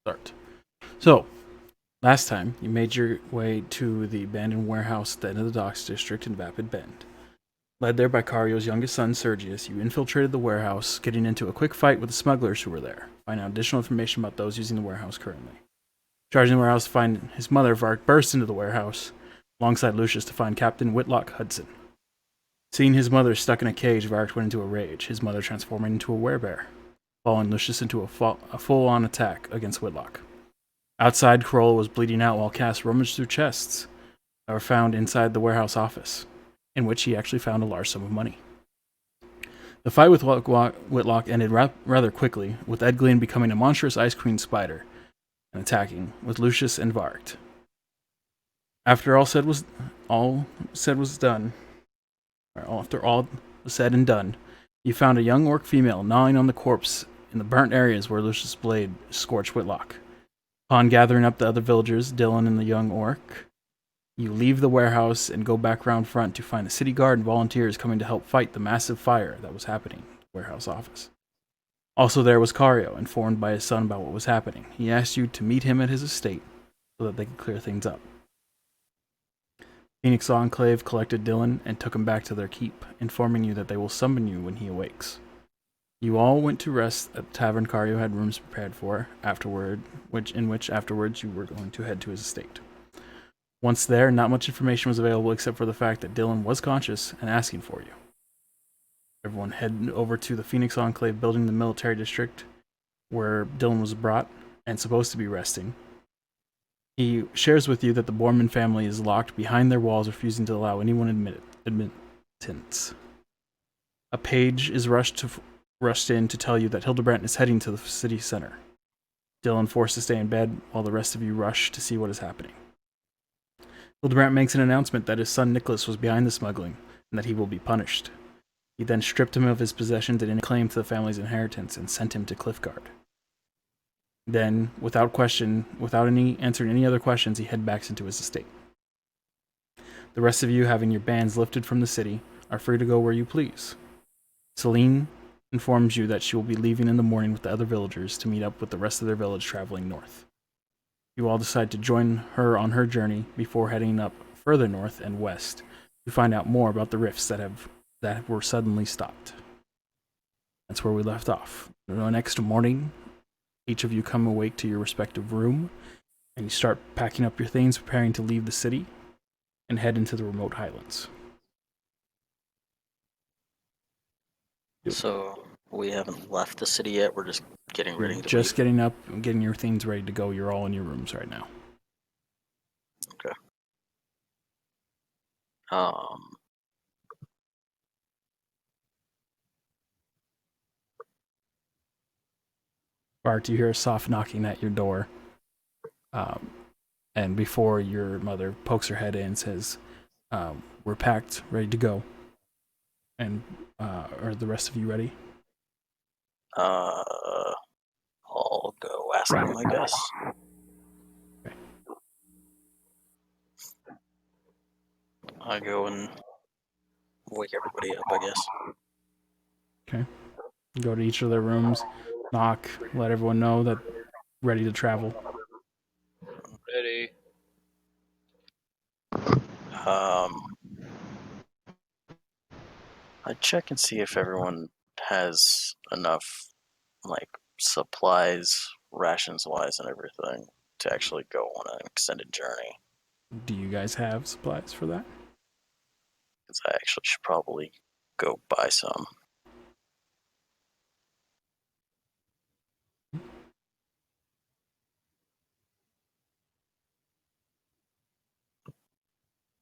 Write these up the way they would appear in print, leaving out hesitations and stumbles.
Start. So, last time you made your way to the abandoned warehouse at the end of the docks district in Vapid Bend. Led there by Cario's youngest son, Sergius, you infiltrated the warehouse, getting into a quick fight with the smugglers who were there. Find out additional information about those using the warehouse currently. Charging the warehouse to find his mother, Vark burst into the warehouse, alongside Lucius to find Captain Whitlock Hudson. Seeing his mother stuck in a cage, Vark went into a rage, his mother transforming into a werebear, following Lucius into a full-on attack against Whitlock. Outside, Corolla was bleeding out while Cass rummaged through chests that were found inside the warehouse office, in which he actually found a large sum of money. The fight with Whitlock ended rather quickly, with Ed Glynn becoming a monstrous ice cream spider and attacking, with Lucius and Vargt. After all said was done, after all was said and done, you found a young orc female gnawing on the corpse in the burnt areas where Lucius' blade scorched Whitlock. Upon gathering up the other villagers, Dylan and the young orc, you leave the warehouse and go back round front to find the city guard and volunteers coming to help fight the massive fire that was happening in the warehouse office. Also there was Cario, informed by his son about what was happening. He asked you to meet him at his estate so that they could clear things up. Phoenix Enclave collected Dylan and took him back to their keep, informing you that they will summon you when he awakes. You all went to rest at the tavern Cario had rooms prepared for, in which afterwards you were going to head to his estate. Once there, not much information was available except for the fact that Dylan was conscious and asking for you. Everyone headed over to the Phoenix Enclave building in the military district, where Dylan was brought and supposed to be resting. He shares with you that the Borman family is locked behind their walls, refusing to allow anyone admittance. A page is rushed in to tell you that Hildebrandt is heading to the city center. Dylan forced to stay in bed while the rest of you rush to see what is happening. Hildebrandt makes an announcement that his son Nicholas was behind the smuggling and that he will be punished. He then stripped him of his possessions and any claim to the family's inheritance and sent him to Cliffguard. Then, without answering any other questions, he head back into his estate. The rest of you, having your bands lifted from the city, are free to go where you please. Celine informs you that she will be leaving in the morning with the other villagers to meet up with the rest of their village traveling north. You all decide to join her on her journey before heading up further north and west to find out more about the rifts that were suddenly stopped. That's where we left off. The next morning, each of you come awake to your respective room, and you start packing up your things, preparing to leave the city and head into the remote highlands. So we haven't left the city yet. We're just getting ready to Just leave. getting up and getting your things ready to go. You're all in your rooms right now. Okay. Bart, you hear a soft knocking at your door. And before your mother pokes her head in and says, we're packed, ready to go. And are the rest of you ready? I'll go ask them, I guess. Okay. I go and wake everybody up, I guess. Okay. Go to each of their rooms, knock, let everyone know that ready to travel. Ready. I check and see if everyone has enough, like, supplies, rations-wise and everything, to actually go on an extended journey. Do you guys have supplies for that? Because I actually should probably go buy some.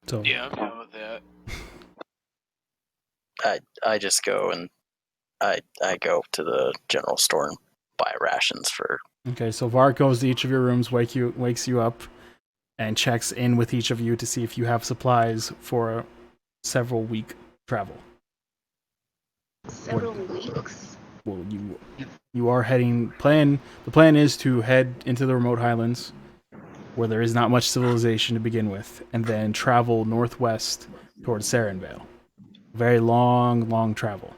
So Yeah, I'm down with that. I just go and I go to the general store and buy rations for. Okay, so Vark goes to each of your rooms, wakes you up, and checks in with each of you to see if you have supplies for a several week travel. Several weeks? Well, you are heading. The plan is to head into the remote highlands, where there is not much civilization to begin with, and then travel northwest towards Sarenvale. Very long travel.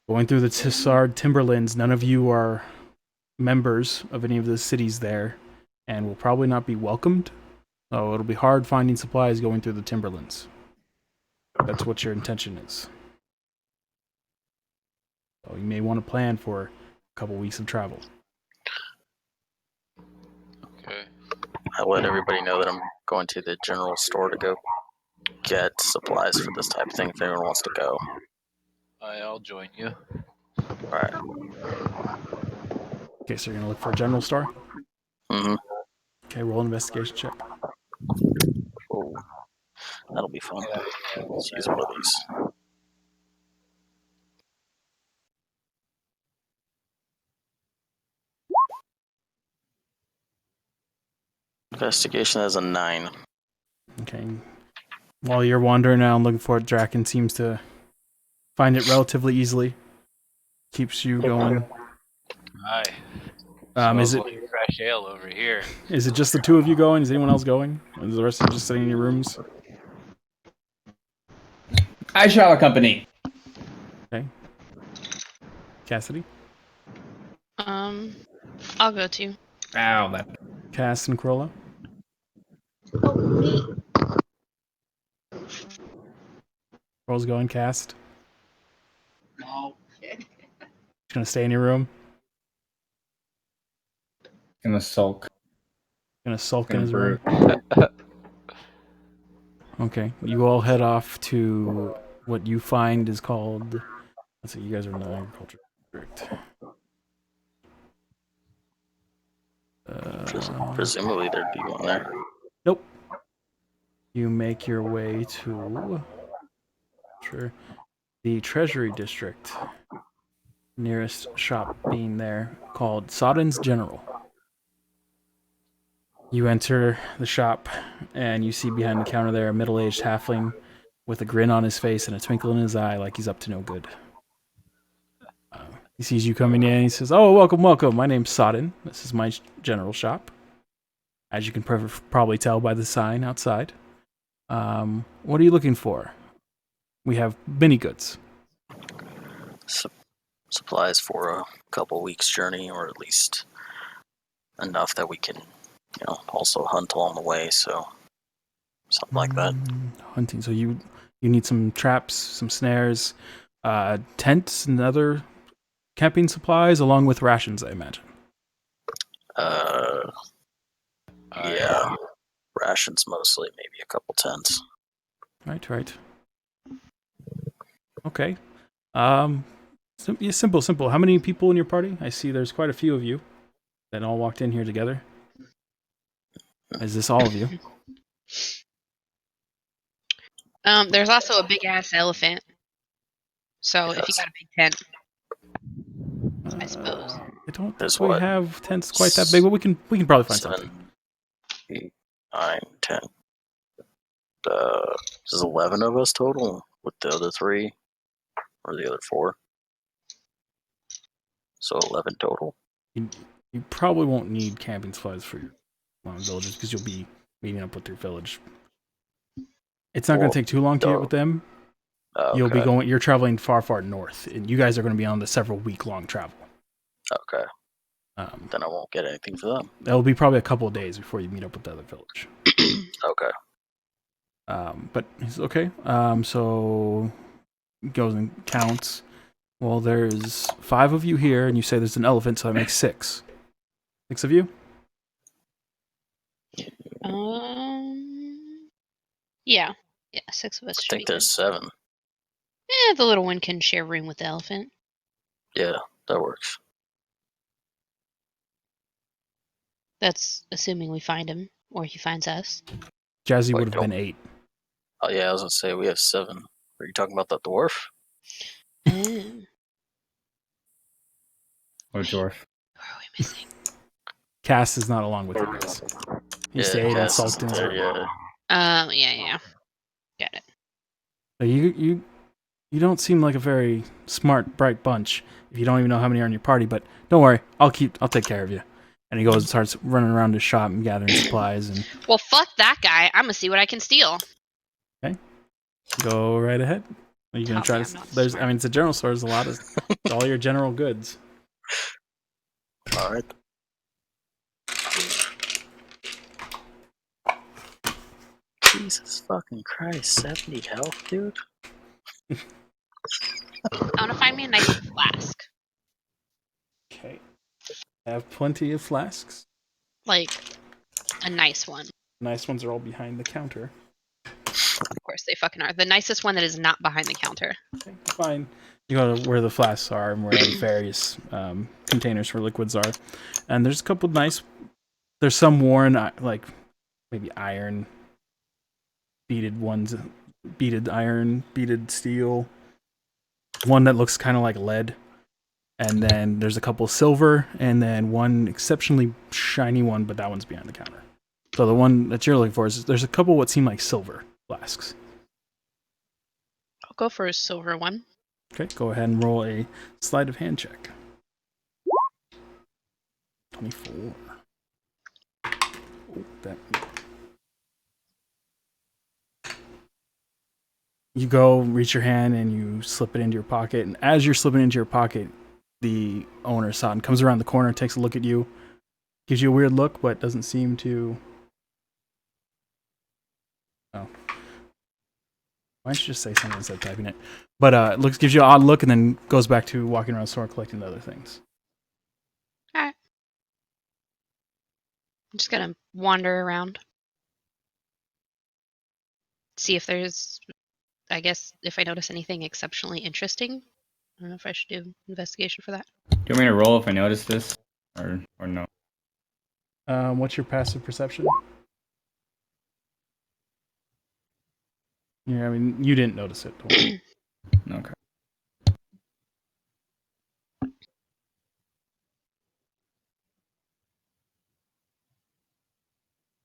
Going through the Tissard timberlands, none of you are members of any of the cities there, and will probably not be welcomed. So it'll be hard finding supplies going through the Timberlands. That's what your intention is. So you may want to plan for a couple weeks of travel. Okay. I'll let everybody know that I'm going to the general store to go get supplies for this type of thing if anyone wants to go. I'll join you. Alright. Okay, so you're gonna look for a general store. Mm-hmm. Okay, roll an investigation check. Oh, that'll be fun. Let's use one of these. Investigation has a 9. Okay. While you're wandering around looking for it, Draken seems to find it relatively easily. Keeps you going. Hi. Is Smells it like fresh ale over here? is it just the two of you going? Is anyone else going? Or is the rest of you just sitting in your rooms? I shall accompany. Okay. Cassidy? I'll go too. Ow, that. Cass and Corolla? Oh, me. Corolla's going, Cast? No. Just gonna stay in your room? Gonna sulk. Gonna sulk in Gonna his brew. room? Okay. You all head off to what you find is called... Let's see, you guys are in the agriculture district. Presumably there'd be one there. Nope. You make your way to the Treasury District. Nearest shop being there, called Sodden's General. You enter the shop, and you see behind the counter there a middle-aged halfling with a grin on his face and a twinkle in his eye like he's up to no good. He sees you coming in, and he says, "Oh, welcome, welcome. My name's Sodden. This is my general shop. As you can probably tell by the sign outside. What are you looking for? We have many goods." Supplies for a couple weeks' journey, or at least enough that we can, also hunt along the way. So something like that. Hunting. So you need some traps, some snares, tents, and other camping supplies, along with rations, I imagine. Yeah, rations mostly, maybe a couple tents. Right. Okay. Simple. How many people in your party? I see there's quite a few of you that all walked in here together. Is this all of you? There's also a big ass elephant. So if you got a big tent, I suppose. I don't There's think we what? have tents quite that big, but we can probably find 7, something. 8, 9, 10. There's 11 of us total, with the other 3, or the other 4. So 11 total. You probably won't need camping supplies for your villagers because you'll be meeting up with your village. It's not going to take too long to get with them. Okay. You'll be going. You're traveling far north, and you guys are going to be on the several week-long travel. Okay. Then I won't get anything for them. It'll be probably a couple of days before you meet up with the other village. Okay. But he's okay. So goes and counts. Well, there's 5 of you here, and you say there's an elephant, so that makes 6. 6 of you? Yeah, 6 of us. I think there's 7. The little one can share room with the elephant. Yeah, that works. That's assuming we find him, or he finds us. Jazzy would have been 8. Oh yeah, I was gonna say we have 7. Are you talking about that dwarf? Or dwarf. Who are we missing? Cass is not along with you guys. He stayed and sulked in his room. Yeah. Got it. So you don't seem like a very smart, bright bunch if you don't even know how many are in your party, but don't worry, I'll take care of you. And he goes and starts running around his shop and gathering supplies and Well, fuck that guy. I'm gonna see what I can steal. Okay. Go right ahead. Are you gonna try to it's a general store, there's a lot of it's all your general goods. All right. Jesus fucking Christ, 70 health, dude? I want to find me a nice flask. Okay. I have plenty of flasks. Like, a nice one. Nice ones are all behind the counter. Of course, they fucking are. The nicest one that is not behind the counter. Okay, fine. You go to where the flasks are and where the various containers for liquids are. And there's a couple nice... There's some worn, like, maybe iron, beaded ones, beaded iron, beaded steel. One that looks kind of like lead. And then there's a couple silver, and then one exceptionally shiny one, but that one's behind the counter. So the one that you're looking for is there's a couple what seem like silver flasks. I'll go for a silver one. Okay, go ahead and roll a sleight of hand check. 24. Oh, that. You go reach your hand and you slip it into your pocket, and as you're slipping into your pocket, the owner Satan comes around the corner, takes a look at you, gives you a weird look, but doesn't seem to. Oh. Why don't you just say something instead of typing it? But gives you an odd look and then goes back to walking around the store collecting the other things. Alright. I'm just gonna wander around. See if there's, I guess, if I notice anything exceptionally interesting. I don't know if I should do investigation for that. Do you want me to roll if I notice this? Or no? What's your passive perception? Yeah, I mean, you didn't notice it. Okay.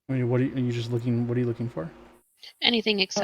I mean, what are you just looking? What are you looking for? Anything except